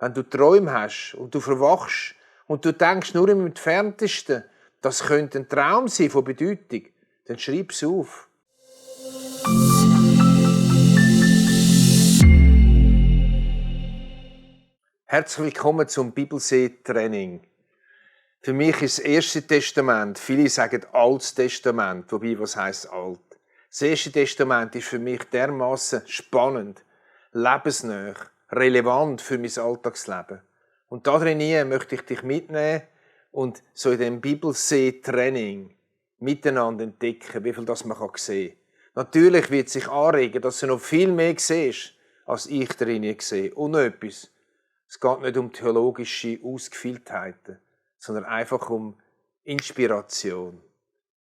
Wenn du Träume hast und du verwachst und du denkst nur im Entferntesten, das könnte ein Traum sein von Bedeutung, dann schreib es auf. Herzlich willkommen zum Bibelsee-Training. Für mich ist das Erste Testament, viele sagen Altes Testament, wobei, was heisst alt? Das Erste Testament ist für mich dermaßen spannend, lebensnah, relevant für mein Alltagsleben. Und darin möchte ich dich mitnehmen und so in dem Bibelsee-Training miteinander entdecken, wie viel das man sehen kann. Natürlich wird sich anregen, dass du noch viel mehr siehst, als ich darin sehe. Und noch etwas. Es geht nicht um theologische Ausgefeiltheiten, sondern einfach um Inspiration.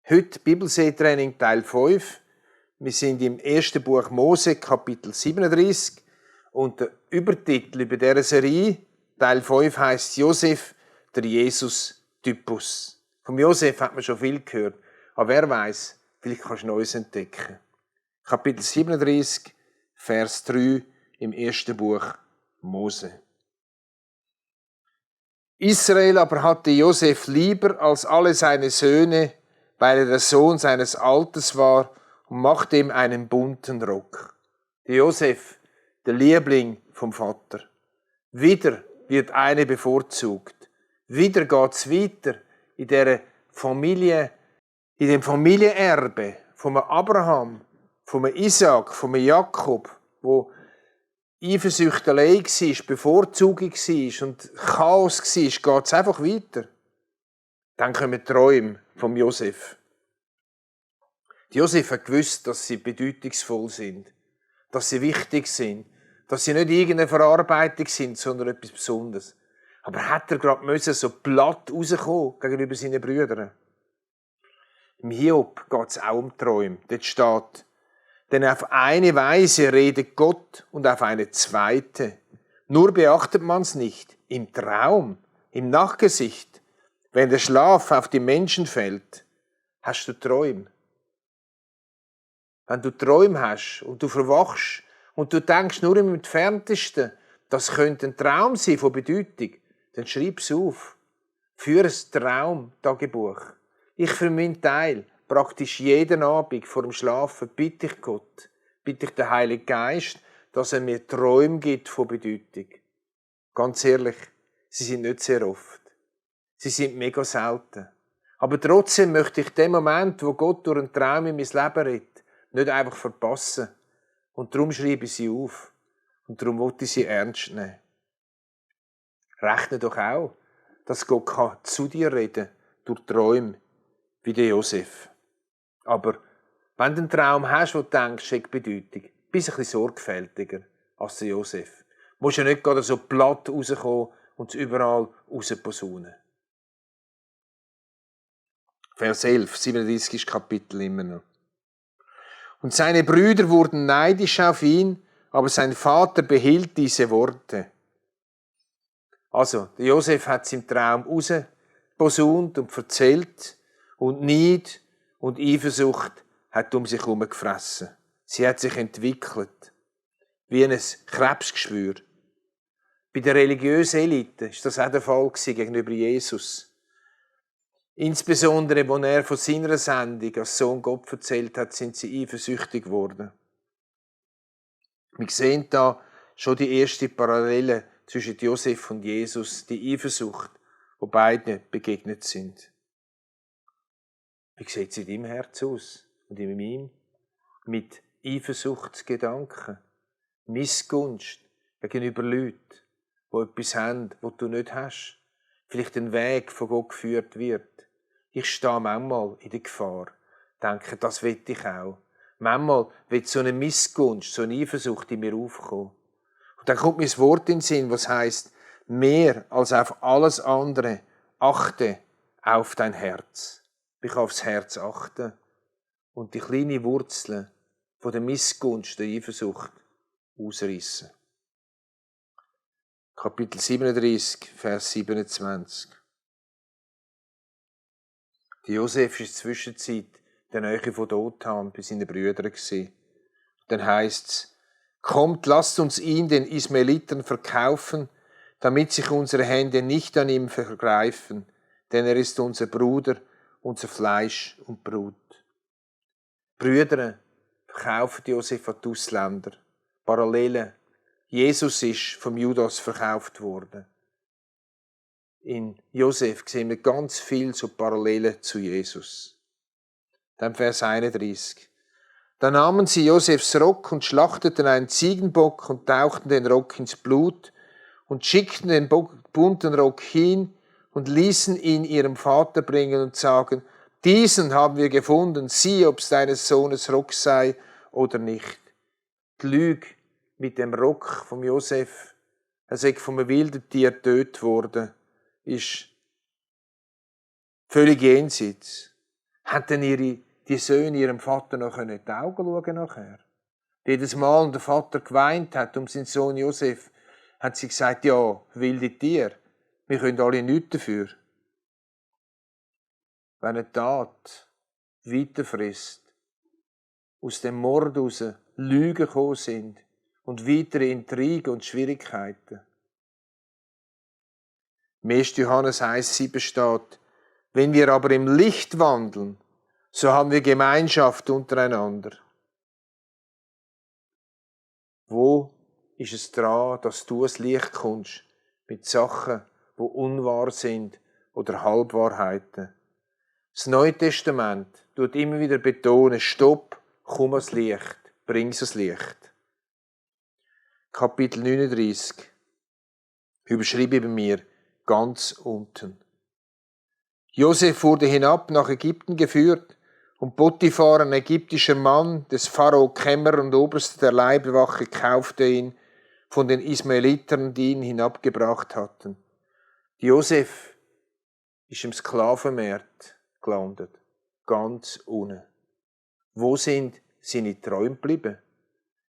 Heute Bibelsee-Training Teil 5. Wir sind im ersten Buch Mose, Kapitel 37. Und der Übertitel über dieser Serie, Teil 5, heisst Josef, der Jesus-Typus. Vom Josef hat man schon viel gehört. Aber wer weiss, vielleicht kannst du Neues entdecken. Kapitel 37, Vers 3 im ersten Buch Mose. Israel aber hatte Josef lieber als alle seine Söhne, weil er der Sohn seines Alters war, und machte ihm einen bunten Rock. Der Josef, der Liebling vom Vater. Wieder wird eine bevorzugt. Wieder geht's weiter in dieser Familie, in dem Familienerbe von Abraham, von Isaac, von Jakob, wo Eifersüchtelei war, Bevorzugung war und Chaos war, geht es einfach weiter. Dann kommen Träume vom Josef. Josef hat gewusst, dass sie bedeutungsvoll sind, dass sie wichtig sind, dass sie nicht irgendeine Verarbeitung sind, sondern etwas Besonderes. Aber hat er gerade so platt rauskommen gegenüber seinen Brüdern? Im Hiob geht es auch um Träume. Dort steht, denn auf eine Weise redet Gott und auf eine zweite. Nur beachtet man's nicht. Im Traum, im Nachtgesicht, wenn der Schlaf auf die Menschen fällt, hast du Träume. Wenn du Träume hast und du verwachst und du denkst nur im Entferntesten, das könnte ein Traum sein von Bedeutung, dann schreib es auf. Führ ein Traumtagebuch. Ich für meinen Teil praktisch jeden Abend vor dem Schlafen bitte ich Gott, bitte ich den Heiligen Geist, dass er mir Träume gibt von Bedeutung. Ganz ehrlich, sie sind nicht sehr oft. Sie sind mega selten. Aber trotzdem möchte ich den Moment, wo Gott durch einen Traum in mein Leben redet, nicht einfach verpassen. Und darum schreibe ich sie auf. Und darum wollte ich sie ernst nehmen. Rechne doch auch, dass Gott zu dir reden kann, durch Träume, wie der Josef. Aber wenn du einen Traum hast, wo du denkst, hat Bedeutung, bist du ein bisschen sorgfältiger als der Josef. Du musst ja nicht gerade so platt rauskommen und es überall rausposaunen. Vers 11, 37. Kapitel immer noch. Und seine Brüder wurden neidisch auf ihn, aber sein Vater behielt diese Worte. Also, der Josef hat es im Traum rausposaunt und erzählt und Neid und Eifersucht hat um sich herum gefressen. Sie hat sich entwickelt, wie ein Krebsgeschwür. Bei der religiösen Elite war das auch der Fall gegenüber Jesus. Insbesondere, als er von seiner Sendung als Sohn Gott erzählt hat, sind sie eifersüchtig geworden. Wir sehen da schon die erste Parallele zwischen Josef und Jesus, die Eifersucht, wo beide begegnet sind. Wie sieht es in deinem Herz aus und in meinem? Mit Eifersuchtsgedanken, Missgunst gegenüber Leuten, die etwas haben, was du nicht hast. Vielleicht ein Weg von Gott geführt wird. Ich stehe manchmal in der Gefahr, denke, das will ich auch. Manchmal wird so eine Missgunst, so eine Eifersucht in mir aufkommen. Und dann kommt mir das Wort in den Sinn, was heisst, mehr als auf alles andere, achte auf dein Herz. Ich kann aufs Herz achten und die kleine Wurzeln von der Missgunst, der Eifersucht ausreißen. Kapitel 37, Vers 27. Der Josef war in der Zwischenzeit der Nähe von Dothan bei seinen Brüdern. Dann heisst es, kommt, lasst uns ihn den Ismaelitern verkaufen, damit sich unsere Hände nicht an ihm vergreifen, denn er ist unser Bruder, unser Fleisch und Blut. Brüder verkaufen Josef an die Ausländer. Parallelen. Jesus ist vom Judas verkauft worden. In Josef sehen wir ganz viel so Parallelen zu Jesus. Dann Vers 31. Da nahmen sie Josefs Rock und schlachteten einen Ziegenbock und tauchten den Rock ins Blut und schickten den bunten Rock hin und ließen ihn ihrem Vater bringen und sagen, diesen haben wir gefunden, sieh, ob es deines Sohnes Rock sei oder nicht. Die Lüge mit dem Rock von Josef, er sei von einem wilden Tier getötet worden, ist völlig jenseits. Haben die Söhne ihrem Vater noch in die Augen schauen nachher? Jedes Mal, wenn der Vater geweint hat um seinen Sohn Josef, hat sie gesagt, ja, wilde Tier, wir können alle nichts dafür. Wenn eine Tat weiterfrisst, aus dem Mord raus Lügen gekommen sind und weitere Intrigen und Schwierigkeiten. Im 1. Johannes 1,7 steht, wenn wir aber im Licht wandeln, so haben wir Gemeinschaft untereinander. Wo ist es dran, dass du ins Licht kommst mit Sachen, die unwahr sind oder Halbwahrheiten? Das Neue Testament tut immer wieder betonen, stopp, komm ans Licht, bring's ans Licht. Kapitel 39, überschrieben bei mir, ganz unten. Josef wurde hinab nach Ägypten geführt und Potiphar, ein ägyptischer Mann, des Pharao Kämmerer und Oberster der Leibwache, kaufte ihn von den Ismaelitern, die ihn hinabgebracht hatten. Josef ist im Sklavenmarkt gelandet, ganz unten. Wo sind seine Träume geblieben?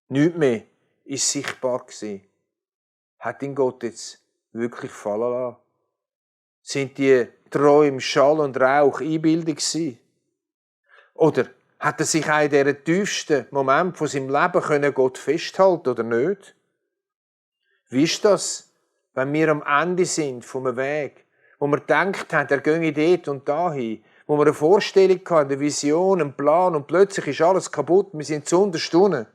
Nichts mehr ist sichtbar gewesen. Hat ihn Gott jetzt wirklich fallen lassen? Sind die Träume Schall und Rauch Einbildung gewesen? Oder hat er sich auch in diesen tiefsten Moment von seinem Leben Gott festhalten oder nicht? Wie ist das, wenn wir am Ende sind von einem Weg, wo wir gedacht haben, er gehe dort und dahin, wo wir eine Vorstellung hatten, eine Vision, einen Plan und plötzlich ist alles kaputt, wir sind zu unterstunden.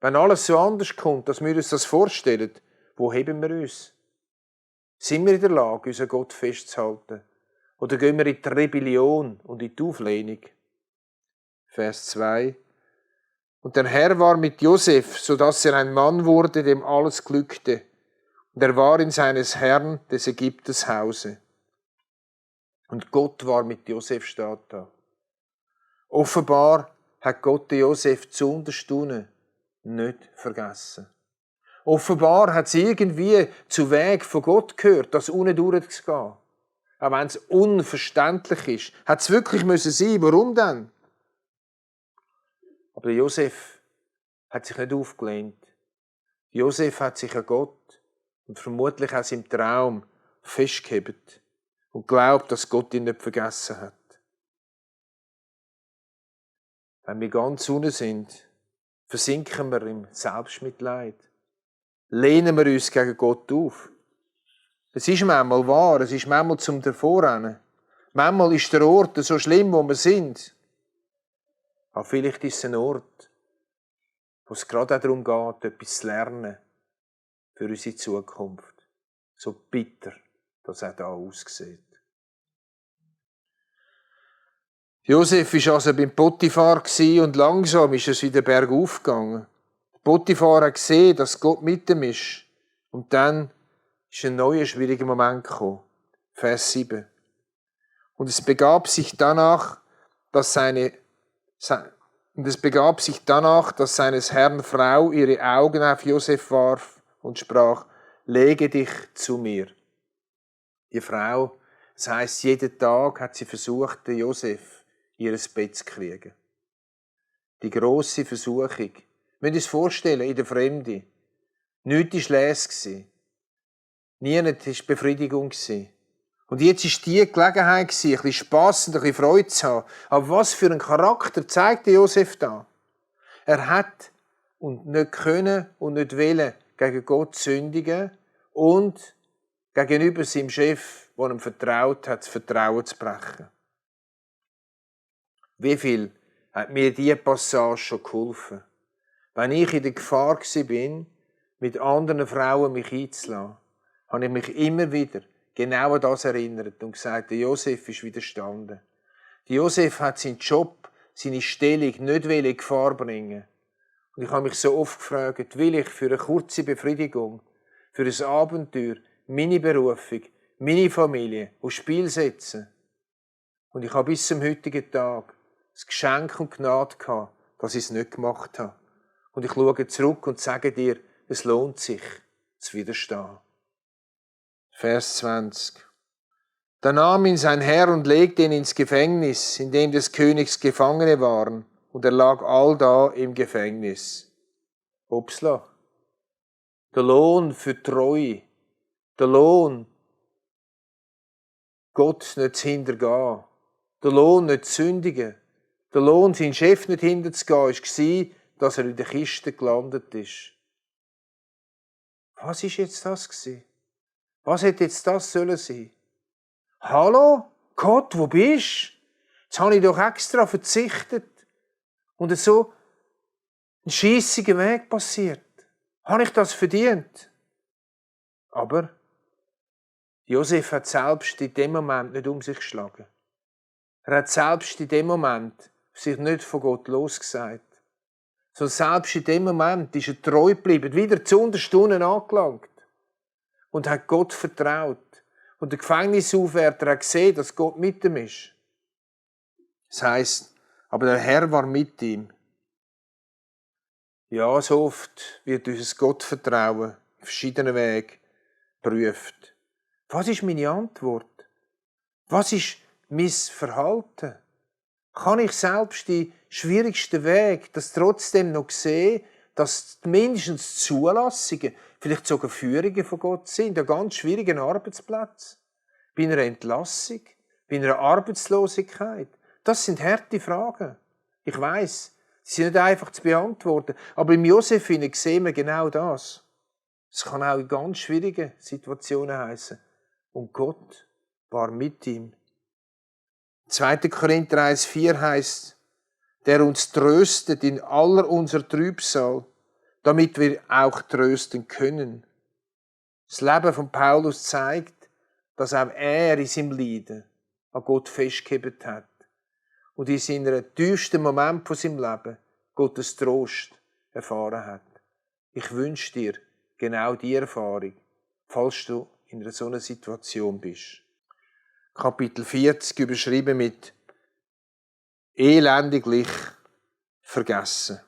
Wenn alles so anders kommt, als wir uns das vorstellen, wo heben wir uns? Sind wir in der Lage, unseren Gott festzuhalten? Oder gehen wir in die Rebellion und in die Auflehnung? Vers 2. Und der Herr war mit Josef, so dass er ein Mann wurde, dem alles glückte. Und er war in seines Herrn, des Ägypters Hause. Und Gott war mit Josef, steht da. Offenbar hat Gott den Josef zu unterstunden nicht vergessen. Offenbar hat es irgendwie zu Weg von Gott gehört, das unten durchzugehen. Auch wenn es unverständlich ist. Hat es wirklich müssen sein? Warum denn? Aber Josef hat sich nicht aufgelehnt. Josef hat sich an Gott und vermutlich auch im Traum festgehebt und glaubt, dass Gott ihn nicht vergessen hat. Wenn wir ganz unten sind, versinken wir im Selbstmitleid. Lehnen wir uns gegen Gott auf. Es ist manchmal wahr, es ist manchmal zum Davorrennen. Manchmal ist der Ort so schlimm, wo wir sind. Aber vielleicht ist es ein Ort, wo es gerade auch darum geht, etwas zu lernen für unsere Zukunft. So bitter, dass er da aussieht. Josef war also beim Potiphar und langsam ist es wieder bergauf gegangen. Potiphar hat gesehen, dass Gott mit ihm ist. Und dann ist ein neuer, schwieriger Moment gekommen. Vers 7. Und es begab sich danach, dass seines Herrn Frau ihre Augen auf Josef warf und sprach, lege dich zu mir. Die Frau, das heisst, jeden Tag hat sie versucht, den Josef in ihr Bett zu kriegen. Die grosse Versuchung. Wir müssen uns vorstellen, in der Fremde. Nichts war leer. Niemand war Befriedigung. Und jetzt war die Gelegenheit, ein bisschen Spass und ein bisschen Freude zu haben. Aber was für einen Charakter zeigt Josef da? Er hat und nicht können und nicht wollen gegen Gott sündigen und gegenüber seinem Chef, der ihm vertraut hat, das Vertrauen zu brechen. Wie viel hat mir diese Passage schon geholfen? Wenn ich in der Gefahr war, mit anderen Frauen mich einzulassen, habe ich mich immer wieder genau an das erinnert und gesagt, der Josef ist widerstanden. Der Josef hat seinen Job, seine Stellung nicht in Gefahr bringen. Und ich habe mich so oft gefragt, will ich für eine kurze Befriedigung, für ein Abenteuer, meine Berufung, meine Familie aufs Spiel setzen? Und ich habe bis zum heutigen Tag das Geschenk und Gnade gehabt, dass ich es nicht gemacht habe. Und ich schaue zurück und sage dir, es lohnt sich, zu widerstehen. Vers 20. Da nahm ihn sein Herr und legte ihn ins Gefängnis, in dem des Königs Gefangene waren, und er lag allda im Gefängnis. Upsla. Der Lohn für Treue, der Lohn, Gott nicht zu hintergehen, der Lohn nicht zu sündigen, der Lohn, seinen Chef nicht hinterzugehen, war, dass er in der Kiste gelandet ist. Was ist jetzt das gewesen? Was hätte jetzt das sollen sein? Hallo? Gott, wo bist du? Jetzt habe ich doch extra verzichtet. Und so ein scheissiger Weg passiert. Habe ich das verdient? Aber Josef hat selbst in dem Moment nicht um sich geschlagen. Er hat selbst in dem Moment sich nicht von Gott losgesagt. Sondern selbst in dem Moment ist er treu geblieben, wieder zu Unterstunden angelangt. Und hat Gott vertraut. Und der Gefängnisaufwärter hat gesehen, dass Gott mit ihm ist. Das heisst, aber der Herr war mit ihm. Ja, so oft wird unser Gottvertrauen auf verschiedenen Wegen geprüft. Was ist meine Antwort? Was ist mein Verhalten? Kann ich selbst die schwierigsten Wege, das trotzdem noch sehen, dass mindestens Zulassungen, vielleicht sogar Führungen von Gott sind, an ganz schwierigen Arbeitsplätzen, bei einer Entlassung, bei einer Arbeitslosigkeit? Das sind harte Fragen. Ich weiss, sie sind nicht einfach zu beantworten. Aber im Josef sehen wir genau das. Es kann auch in ganz schwierigen Situationen heißen. Und Gott war mit ihm. 2. Korinther 1,4 heisst, der uns tröstet in aller unserer Trübsal, damit wir auch trösten können. Das Leben von Paulus zeigt, dass auch er in seinem Leiden an Gott festgehalten hat und in seinem tiefsten Moment von seinem Leben Gottes Trost erfahren hat. Ich wünsche dir genau diese Erfahrung, falls du in so einer Situation bist. Kapitel 40 überschrieben mit elendiglich vergessen.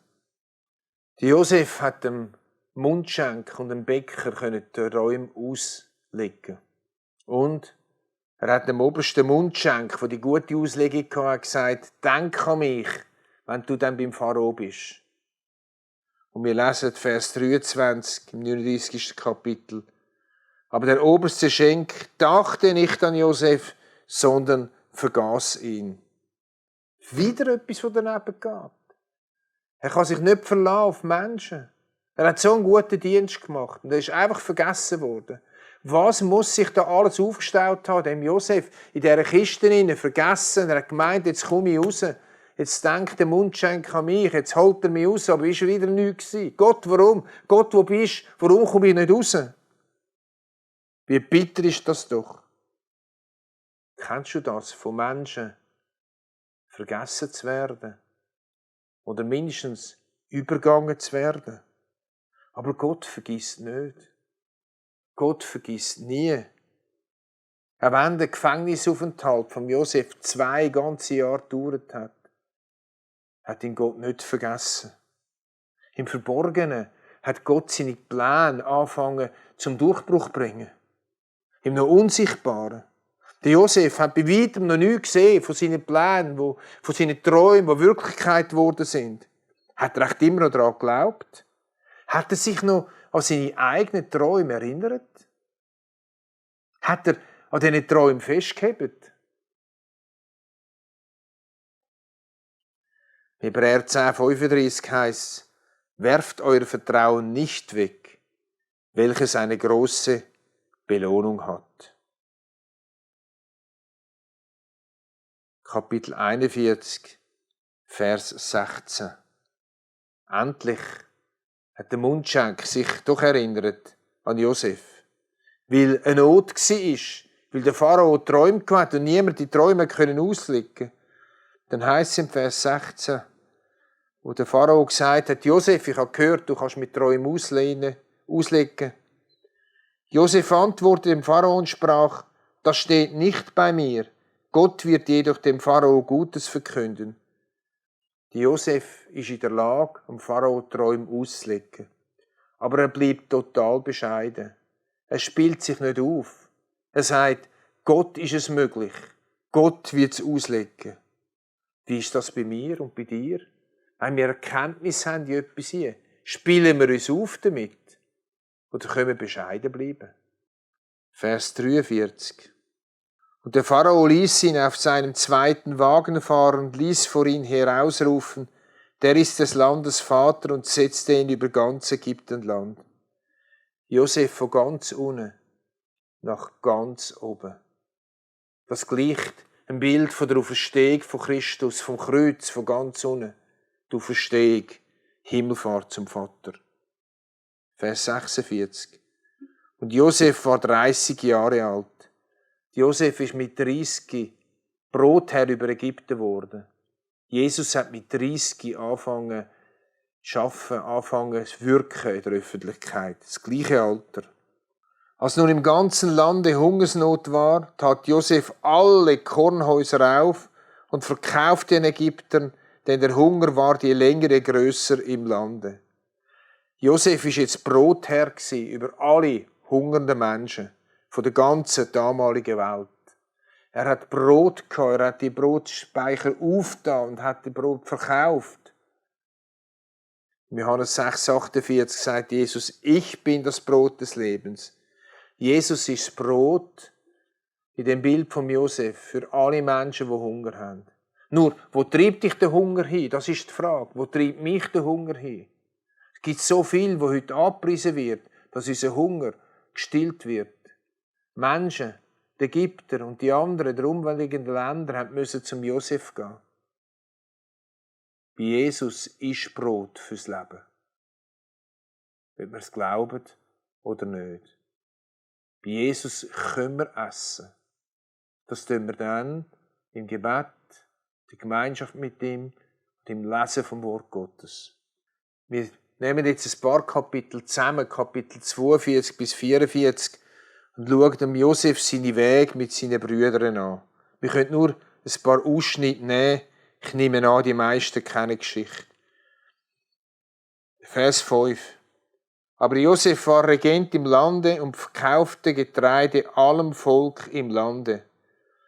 Josef hat dem Mundschenk und dem Bäcker die Räume auslegen. Und er hat dem obersten Mundschenk, der die gute Auslegung hatte, gesagt, denk an mich, wenn du dann beim Pharao bist. Und wir lesen Vers 23 im 39. Kapitel. Aber der oberste Schenk dachte nicht an Josef, sondern vergaß ihn. Wieder etwas, was daneben geht. Er kann sich nicht verlassen auf Menschen. Er hat so einen guten Dienst gemacht und er ist einfach vergessen worden. Was muss sich da alles aufgestaut haben, dem Josef in dieser Kiste vergessen? Er hat gemeint, jetzt komme ich raus. Jetzt denkt der Mundschenk an mich, jetzt holt er mich raus, aber ist wieder nichts gewesen. Gott, warum? Gott, wo bist du? Warum komme ich nicht raus? Wie bitter ist das doch? Kennst du das, von Menschen vergessen zu werden? Oder mindestens übergangen zu werden? Aber Gott vergisst nicht. Gott vergisst nie. Auch wenn der Gefängnisaufenthalt von Josef 2 ganze Jahre gedauert hat ihn Gott nicht vergessen. Im Verborgenen hat Gott seine Pläne angefangen zum Durchbruch zu bringen. Im noch Unsichtbaren. Der Josef hat bei weitem noch nichts gesehen von seinen Plänen, von seinen Träumen, die Wirklichkeit geworden sind. Hat er echt immer noch daran geglaubt? Hat er sich noch an seine eigenen Träume erinnert? Hat er an diesen Träumen festgehalten? Hebräer 10,35 heisst, werft euer Vertrauen nicht weg, welches eine große Belohnung hat. Kapitel 41, Vers 16. Endlich hat der Mundschenk sich doch erinnert an Josef. Weil eine Not war, weil der Pharao Träume gehabt und niemand die Träume auslegen können. Dann heisst es im Vers 16, wo der Pharao gesagt hat, Josef, ich habe gehört, du kannst mit Träumen auslegen. Josef antwortete dem Pharao und sprach, das steht nicht bei mir. Gott wird jedoch dem Pharao Gutes verkünden. Josef ist in der Lage, dem Pharao Träume auszulegen. Aber er bleibt total bescheiden. Er spielt sich nicht auf. Er sagt, Gott ist es möglich. Gott wird es auslegen. Wie ist das bei mir und bei dir? Wenn wir Erkenntnis haben in etwas hier, spielen wir uns auf damit? Oder können wir bescheiden bleiben? Vers 43. Und der Pharao ließ ihn auf seinem zweiten Wagen fahren und ließ vor ihn herausrufen, der ist des Landes Vater, und setzte ihn über ganz Ägyptenland. Josef von ganz unten nach ganz oben. Das gleicht ein Bild von der Auferstehung von Christus, vom Kreuz, von ganz unten. Die Auferstehung, Himmelfahrt zum Vater. Vers 46. Und Josef war 30 Jahre alt. Josef ist mit 30 Brotherr über Ägypten geworden. Jesus hat mit 30 angefangen zu arbeiten, angefangen zu wirken in der Öffentlichkeit. Das gleiche Alter. Als nun im ganzen Lande Hungersnot war, tat Josef alle Kornhäuser auf und verkaufte den Ägyptern, denn der Hunger war je länger, je grösser im Lande. Josef war jetzt Brotherr über alle hungernden Menschen von der ganzen damaligen Welt. Er hat Brot gehabt, er hat die Brotspeicher aufgetan und hat die Brot verkauft. In Johannes 6,48 sagt Jesus, ich bin das Brot des Lebens. Jesus ist das Brot in dem Bild von Josef für alle Menschen, die Hunger haben. Nur, wo treibt dich der Hunger hin? Das ist die Frage. Wo treibt mich der Hunger hin? Es gibt so viel, wo heute angepriesen wird, dass unser Hunger gestillt wird. Menschen, die Ägypter und die anderen der umliegenden Länder mussten zum Josef gehen. Bei Jesus ist Brot fürs Leben. Ob wir es glauben oder nicht. Bei Jesus können wir essen. Das tun wir dann im Gebet, der Gemeinschaft mit ihm und im Lesen vom Wort Gottes. Wir nehmen jetzt ein paar Kapitel zusammen, Kapitel 42 bis 44, und schauen dem Josef seine Wege mit seinen Brüdern an. Wir können nur ein paar Ausschnitte nehmen. Ich nehme an, die meisten kennen die Geschichte. Vers 5. Aber Josef war Regent im Lande und verkaufte Getreide allem Volk im Lande.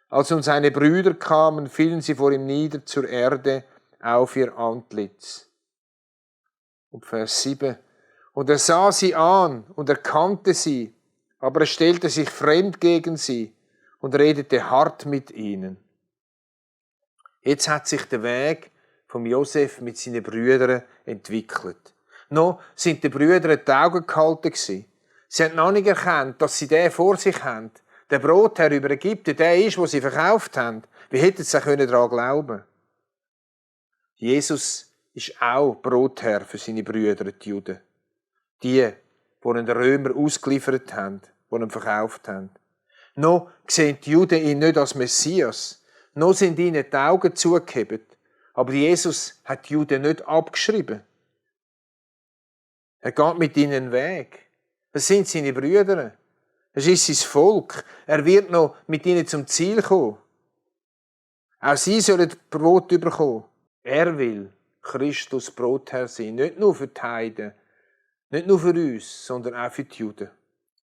Als nun seine Brüder kamen, fielen sie vor ihm nieder zur Erde auf ihr Antlitz. Und Vers 7. Und er sah sie an und erkannte sie, aber er stellte sich fremd gegen sie und redete hart mit ihnen. Jetzt hat sich der Weg vom Josef mit seinen Brüdern entwickelt. Noch sind die Brüder die Augen gehalten gewesen. Sie haben noch nicht erkannt, dass sie den vor sich haben. Der Brotherr über Ägypten, der ist, den sie verkauft haben. Wie hätten sie daran glauben können? Jesus ist auch Brotherr für seine Brüder, die Juden. Die ihn den Römer ausgeliefert haben, die ihn verkauft haben. Noch sehen die Juden ihn nicht als Messias. Noch sind ihnen die Augen zugehebt. Aber Jesus hat die Juden nicht abgeschrieben. Er geht mit ihnen einen Weg. Das sind seine Brüder. Es ist sein Volk. Er wird noch mit ihnen zum Ziel kommen. Auch sie sollen Brot bekommen. Er will Christus Brotherr sein. Nicht nur für die Heiden, nicht nur für uns, sondern auch für die Juden.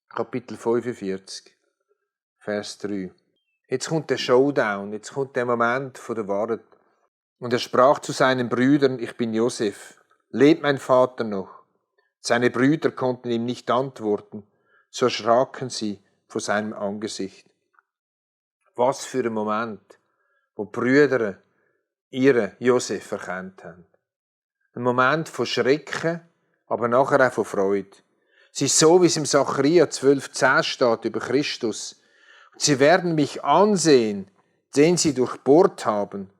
Kapitel 45, Vers 3. Jetzt kommt der Showdown, jetzt kommt der Moment der Wahrheit. Und er sprach zu seinen Brüdern, ich bin Josef. Lebt mein Vater noch? Seine Brüder konnten ihm nicht antworten, so erschraken sie vor seinem Angesicht. Was für ein Moment, wo die Brüder ihren Josef erkannt haben. Ein Moment von Schrecken, aber nachher auch von Freude. Es ist so, wie es im Sacharja 12,10 steht über Christus. Und sie werden mich ansehen, den sie durchbohrt haben.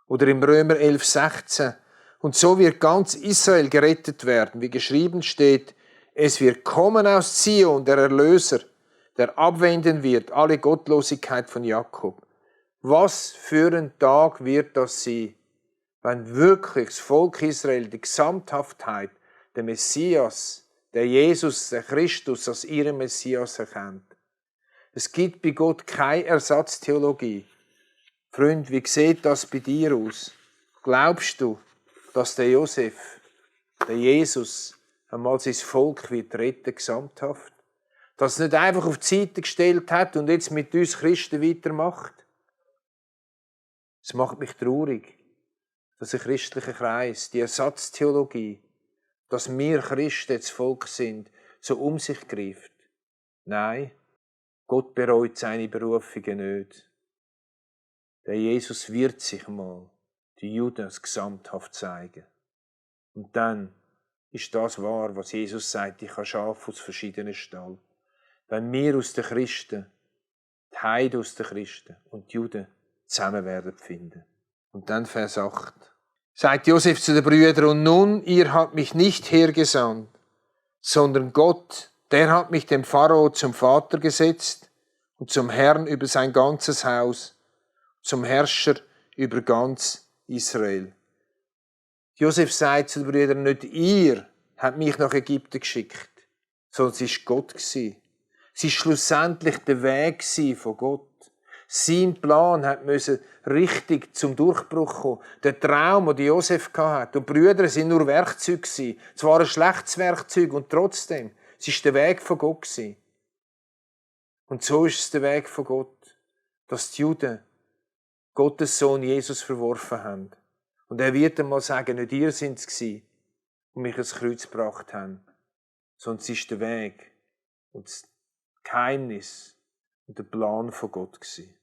Oder im Römer 11,16. Und so wird ganz Israel gerettet werden, wie geschrieben steht, es wird kommen aus Zion der Erlöser, der abwenden wird alle Gottlosigkeit von Jakob. Was für ein Tag wird das sein, wenn wirklich das Volk Israel die Gesamthaftheit, der Messias, der Jesus, der Christus als ihren Messias erkennt. Es gibt bei Gott keine Ersatztheologie. Freund, wie sieht das bei dir aus? Glaubst du, dass der Josef, der Jesus, einmal sein Volk wird retten, gesamthaft? Dass er nicht einfach auf die Seite gestellt hat und jetzt mit uns Christen weitermacht? Es macht mich traurig, dass ein christlicher Kreis, die Ersatztheologie, dass wir Christen das Volk sind, so um sich greift. Nein, Gott bereut seine Berufungen nicht. Der Jesus wird sich mal die Juden als gesamthaft zeigen. Und dann ist das wahr, was Jesus sagt, ich habe Schafe aus verschiedenen Stall. Wenn wir aus den Christen, die Heiden aus den Christen und die Juden zusammen werden finden. Und dann Vers 8. Sagt Josef zu den Brüdern, und nun, ihr habt mich nicht hergesandt, sondern Gott, der hat mich dem Pharao zum Vater gesetzt und zum Herrn über sein ganzes Haus, zum Herrscher über ganz Israel. Josef sagt zu den Brüdern, nicht ihr habt mich nach Ägypten geschickt, sondern es war Gott. Es war schlussendlich der Weg von Gott. Sein Plan musste richtig zum Durchbruch kommen. Der Traum, den Josef hatte. Und die Brüder waren nur Werkzeuge. Zwar ein schlechtes Werkzeug und trotzdem, es war der Weg von Gott. Und so ist es der Weg von Gott, dass die Juden Gottes Sohn Jesus verworfen haben. Und er wird einmal sagen, nicht ihr seid es, die mich ans Kreuz gebracht haben, sondern es ist der Weg und das Geheimnis und der Plan von Gott gewesen.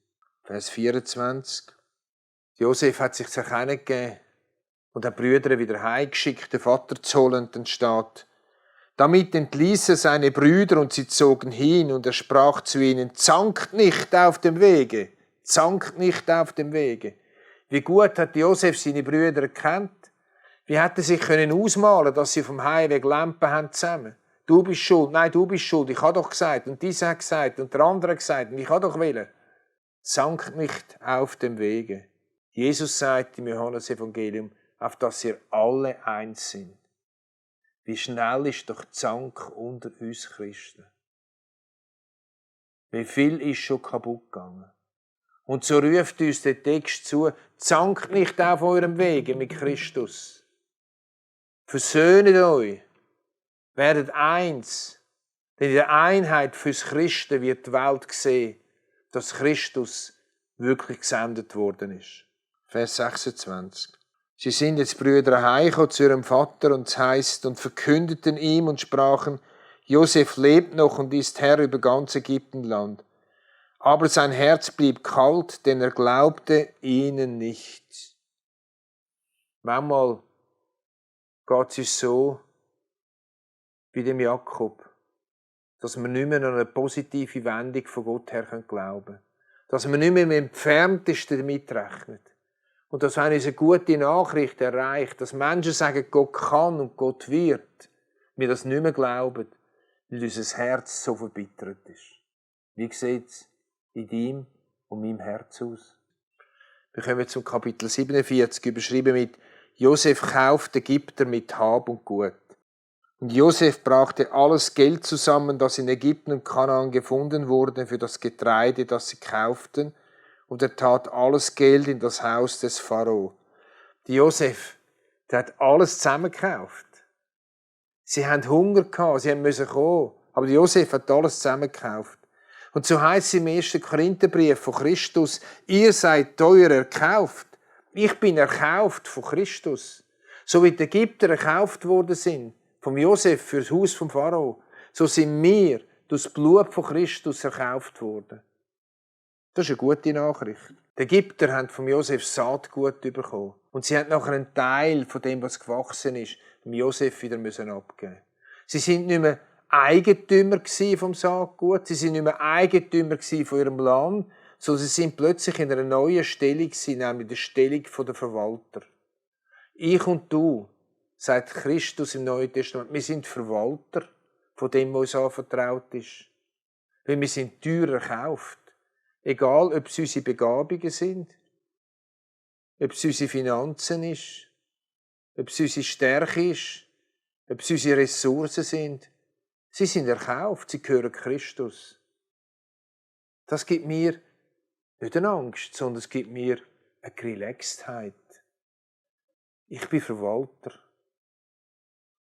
Vers 24. Josef hat sich zu erkennen gegeben und hat die Brüder wieder heimgeschickt, den Vater zu holen, und dann steht, damit entließ er seine Brüder und sie zogen hin und er sprach zu ihnen, zankt nicht auf dem Wege, zankt nicht auf dem Wege. Wie gut hat Josef seine Brüder erkannt? Wie hätte er sich ausmalen können, dass sie vom Heimweg Lampen haben zusammen? Du bist schuld, nein, du bist schuld, ich habe doch gesagt, und dieser hat gesagt, und der andere hat gesagt, und ich habe doch wollen. Zankt nicht auf dem Wege. Jesus sagt im Johannes-Evangelium, auf dass ihr alle eins sind. Wie schnell ist doch Zank unter uns Christen. Wie viel ist schon kaputt gegangen. Und so ruft uns der Text zu, zankt nicht auf eurem Wege mit Christus. Versöhnet euch. Werdet eins. Denn in der Einheit fürs Christen wird die Welt sehen, dass Christus wirklich gesendet worden ist. Vers 26. Sie sind jetzt Brüder heimgekommen zu ihrem Vater und es heisst, und verkündeten ihm und sprachen, Josef lebt noch und ist Herr über ganz Ägyptenland. Aber sein Herz blieb kalt, denn er glaubte ihnen nicht. Manchmal geht es uns so wie dem Jakob, dass wir nicht mehr an eine positive Wendung von Gott her glauben können. Dass wir nicht mehr im Entferntesten damit rechnen. Und dass, wenn uns eine gute Nachricht erreicht, dass Menschen sagen, Gott kann und Gott wird, wir das nicht mehr glauben, weil unser Herz so verbittert ist. Wie sieht es in deinem und meinem Herz aus? Wir kommen zum Kapitel 47, überschrieben mit Josef kauft Ägypter mit Hab und Gut. Und Josef brachte alles Geld zusammen, das in Ägypten und Kanaan gefunden wurde, für das Getreide, das sie kauften, und er tat alles Geld in das Haus des Pharao. Die Josef, der hat alles zusammengekauft. Sie haben Hunger gehabt, sie mussten kommen, aber Josef hat alles zusammengekauft. Und so heisst es im 1. Korintherbrief von Christus, ihr seid teuer erkauft. Ich bin erkauft von Christus. So wie die Ägypter erkauft worden sind, vom Josef für das Haus vom Pharao, so sind wir durch das Blut von Christus erkauft worden. Das ist eine gute Nachricht. Die Ägypter haben vom Josef Saatgut bekommen. Und sie haben nachher einen Teil von dem, was gewachsen ist, dem Josef wieder abgeben. Sie sind nicht mehr Eigentümer vom Saatgut, sie sind nicht mehr Eigentümer von ihrem Land, sondern sie sind plötzlich in einer neuen Stellung, nämlich der Stellung der Verwalter. Ich und du, sagt Christus im Neuen Testament, wir sind Verwalter von dem, was uns anvertraut ist. Weil wir sind teuer erkauft. Egal, ob es unsere Begabungen sind, ob es unsere Finanzen ist, ob es unsere Stärke ist, ob es unsere Ressourcen sind. Sie sind erkauft, sie gehören Christus. Das gibt mir nicht eine Angst, sondern es gibt mir eine Relaxedheit. Ich bin Verwalter.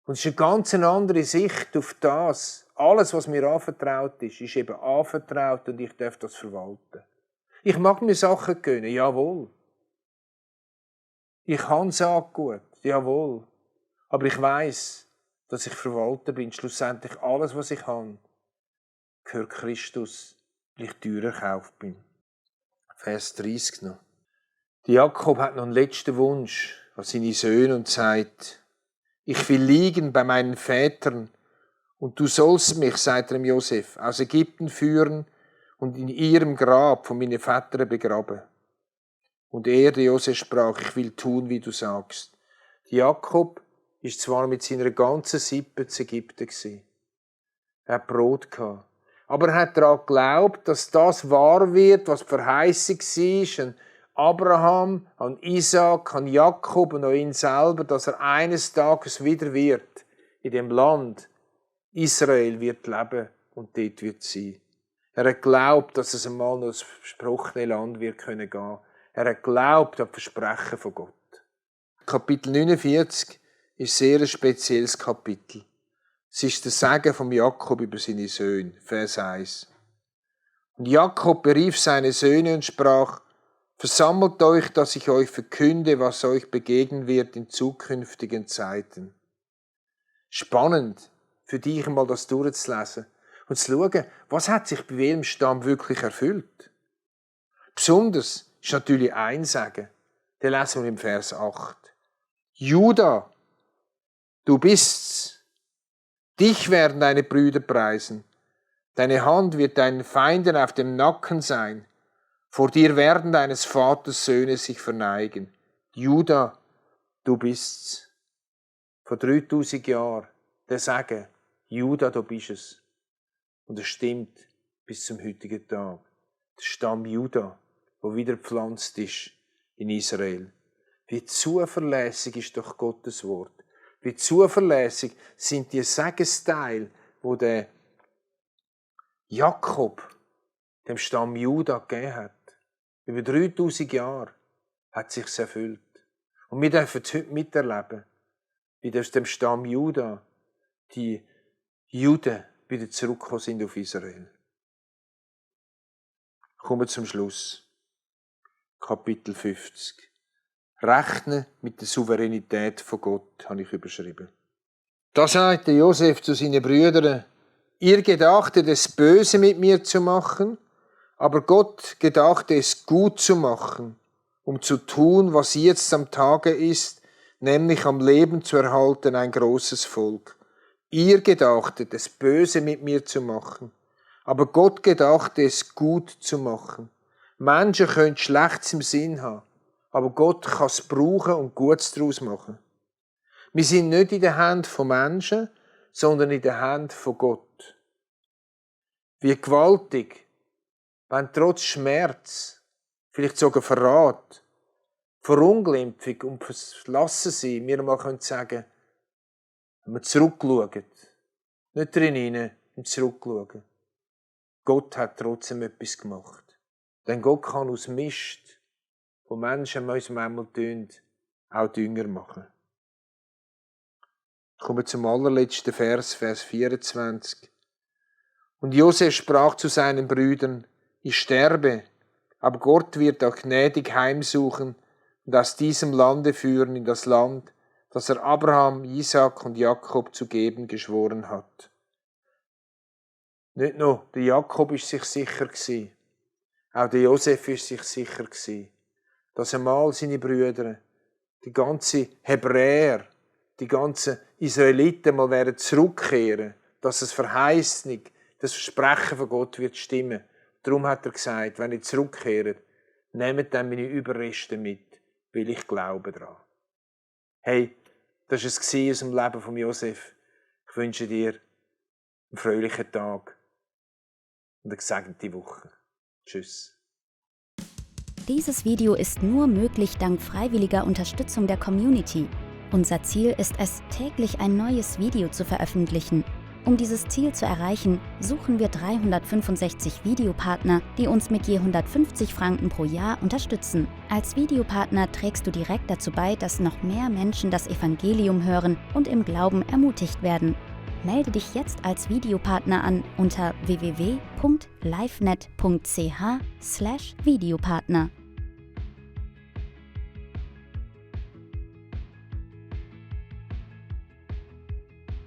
Und es ist eine ganz andere Sicht auf das. Alles, was mir anvertraut ist eben anvertraut und ich darf das verwalten. Ich mag mir Sachen gönnen, jawohl. Ich kann Saatgut, jawohl. Aber ich weiss, dass ich Verwalter bin. Schlussendlich alles, was ich habe, gehört Christus, weil ich teuer erkauft bin. Vers 30 noch. Jakob hat noch einen letzten Wunsch an seine Söhne und sagt, ich will liegen bei meinen Vätern und du sollst mich, sagt er dem Josef, aus Ägypten führen und in ihrem Grab von meinen Vätern begraben. Und er, der Josef, sprach, ich will tun, wie du sagst. Jakob ist zwar mit seiner ganzen Sippe zu Ägypten gewesen. Er hat Brot gehabt. Aber er hat daran geglaubt, dass das wahr wird, was die Verheißung war, an Abraham, an Isaac, an Jakob und an ihn selber, dass er eines Tages wieder wird, in dem Land Israel wird leben und dort wird sein. Er hat geglaubt, dass es einmal noch das versprochene Land wird gehen können. Er hat geglaubt an die Versprechen von Gott. Kapitel 49 ist sehr ein spezielles Kapitel. Es ist der Segen von Jakob über seine Söhne, Vers 1. Und Jakob berief seine Söhne und sprach, versammelt euch, dass ich euch verkünde, was euch begegnen wird in zukünftigen Zeiten. Spannend, für dich einmal das durchzulesen und zu schauen, was hat sich bei welchem Stamm wirklich erfüllt. Besonders ist natürlich ein Segen, den lesen wir im Vers 8. Juda, du bist's. Dich werden deine Brüder preisen. Deine Hand wird deinen Feinden auf dem Nacken sein. Vor dir werden deines Vaters Söhne sich verneigen. Juda, du bist's. Vor 3000 Jahren, der Segen, Juda, du bist es. Und es stimmt bis zum heutigen Tag. Der Stamm Juda, der wieder gepflanzt ist in Israel. Wie zuverlässig ist doch Gottes Wort. Wie zuverlässig sind die Segensteile, wo der Jakob dem Stamm Juda gegeben hat. Über 3000 Jahre hat es sich erfüllt. Und wir dürfen es heute miterleben, wie aus dem Stamm Juda die Juden wieder zurückgekommen sind auf Israel. Kommen wir zum Schluss. Kapitel 50. Rechnen mit der Souveränität von Gott, habe ich überschrieben. Da sagte Josef zu seinen Brüdern, ihr gedachtet es böse mit mir zu machen, aber Gott gedachte es gut zu machen, um zu tun, was jetzt am Tage ist, nämlich am Leben zu erhalten ein großes Volk. Ihr gedachtet es böse mit mir zu machen, aber Gott gedachte es gut zu machen. Menschen können Schlechtes im Sinn haben, aber Gott kann es brauchen und Gutes daraus machen. Wir sind nicht in der Hand von Menschen, sondern in der Hand von Gott. Wie gewaltig, wenn trotz Schmerz, vielleicht sogar Verrat, Verunglimpfung und Verlassensein wir mal sagen können, wenn wir zurückschauen, nicht drin hinein, im Zurückschauen. Gott hat trotzdem etwas gemacht. Denn Gott kann aus Mist, wo Menschen uns manchmal tun, auch Dünger machen. Kommen wir zum allerletzten Vers, Vers 24. Und Josef sprach zu seinen Brüdern, ich sterbe, aber Gott wird auch gnädig heimsuchen und aus diesem Lande führen in das Land, das er Abraham, Isaak und Jakob zu geben geschworen hat. Nicht nur der Jakob ist sich sicher gewesen, auch der Josef ist sich sicher gewesen, dass einmal seine Brüder, die ganze Hebräer, die ganzen Israeliten mal werden zurückkehren, dass das Verheißung, das Versprechen von Gott wird stimmen. Darum hat er gesagt, wenn ihr zurückkehrt, nehmt dann meine Überreste mit, weil ich glaube daran. Hey, das war es aus dem Leben von Josef. Ich wünsche dir einen fröhlichen Tag und eine gesegnete Woche. Tschüss. Dieses Video ist nur möglich dank freiwilliger Unterstützung der Community. Unser Ziel ist es, täglich ein neues Video zu veröffentlichen. Um dieses Ziel zu erreichen, suchen wir 365 Videopartner, die uns mit je 150 Franken pro Jahr unterstützen. Als Videopartner trägst du direkt dazu bei, dass noch mehr Menschen das Evangelium hören und im Glauben ermutigt werden. Melde dich jetzt als Videopartner an unter www.livenet.ch/Videopartner.